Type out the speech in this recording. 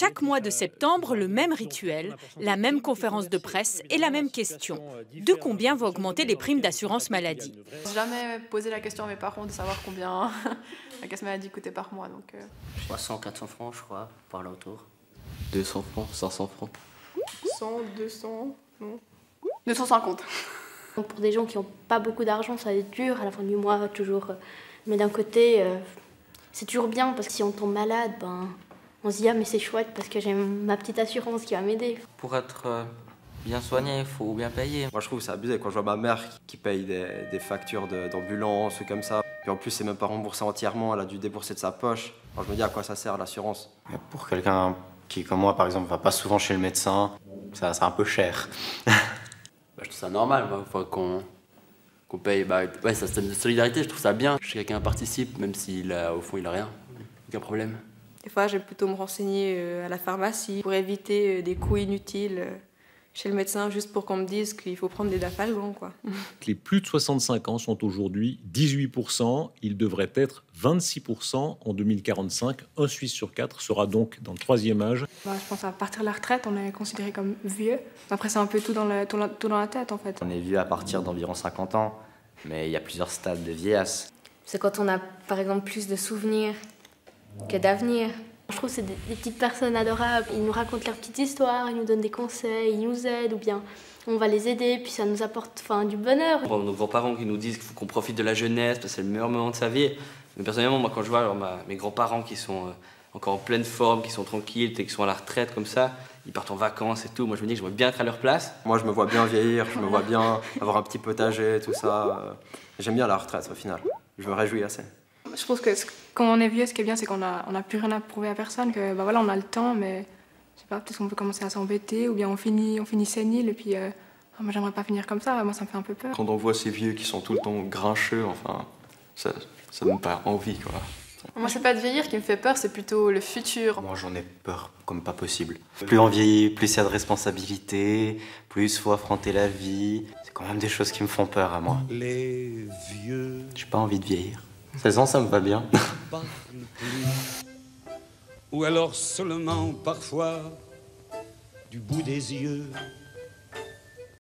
Chaque mois de septembre, le même rituel, la même conférence de presse et la même question. De combien vont augmenter les primes d'assurance maladie? J'ai jamais posé la question à mes parents de savoir combien la caisse maladie coûtait par mois. Donc, 300, 400 francs, je crois, par là autour. 200 francs, 500 francs. 100, 200, non. 250. Pour des gens qui n'ont pas beaucoup d'argent, ça va être dur à la fin du mois, toujours. Mais d'un côté, c'est toujours bien parce que si on tombe malade, on se dit ah mais c'est chouette parce que j'ai ma petite assurance qui va m'aider. Pour être bien soigné, il faut bien payer. Moi je trouve que c'est abusé quand je vois ma mère qui paye des factures d'ambulance ou comme ça. Puis en plus c'est même pas remboursé entièrement, elle a dû débourser de sa poche. Alors je me dis à quoi ça sert l'assurance. Pour quelqu'un qui comme moi par exemple va pas souvent chez le médecin, c'est un peu cher. Je trouve ça normal, enfin, qu'on paye. Ouais, c'est un système de solidarité, je trouve ça bien. Que quelqu'un participe, même s'il a, au fond il a rien, aucun problème. Des fois, je vais plutôt me renseigner à la pharmacie pour éviter des coûts inutiles chez le médecin, juste pour qu'on me dise qu'il faut prendre des Dafalgan, quoi. Les plus de 65 ans sont aujourd'hui 18%. Ils devraient être 26% en 2045. Un Suisse sur 4 sera donc dans le troisième âge. Je pense à partir de la retraite, on est considéré comme vieux. Après, c'est un peu tout dans la tête, en fait. On est vieux à partir d'environ 50 ans, mais il y a plusieurs stades de vieillesse. C'est quand on a par exemple plus de souvenirs que d'avenir. Je trouve que c'est des petites personnes adorables. Ils nous racontent leurs petites histoires, ils nous donnent des conseils, ils nous aident ou bien on va les aider, puis ça nous apporte du bonheur. Nos grands-parents qui nous disent qu'il faut qu'on profite de la jeunesse, parce que c'est le meilleur moment de sa vie. Mais personnellement, moi quand je vois mes grands-parents qui sont encore en pleine forme, qui sont tranquilles, qui sont à la retraite comme ça, ils partent en vacances et tout, moi je me dis que j'aimerais bien être à leur place. Moi je me vois bien vieillir, je me vois bien avoir un petit potager, tout ça. J'aime bien la retraite au final, je me réjouis assez. Je pense que quand on est vieux, ce qui est bien, c'est qu'on n'a plus rien à prouver à personne, que voilà, on a le temps, mais je sais pas, peut-être qu'on peut commencer à s'embêter, ou bien on finit sénile, et puis moi j'aimerais pas finir comme ça, moi ça me fait un peu peur. Quand on voit ces vieux qui sont tout le temps grincheux, enfin, ça me pas envie, quoi. Moi c'est pas de vieillir qui me fait peur, c'est plutôt le futur. Moi j'en ai peur comme pas possible. Plus on vieillit, plus il y a de responsabilités, plus il faut affronter la vie. C'est quand même des choses qui me font peur à moi. Les vieux. J'ai pas envie de vieillir. 16 ans, ça me va bien. Ou alors seulement parfois du bout des yeux.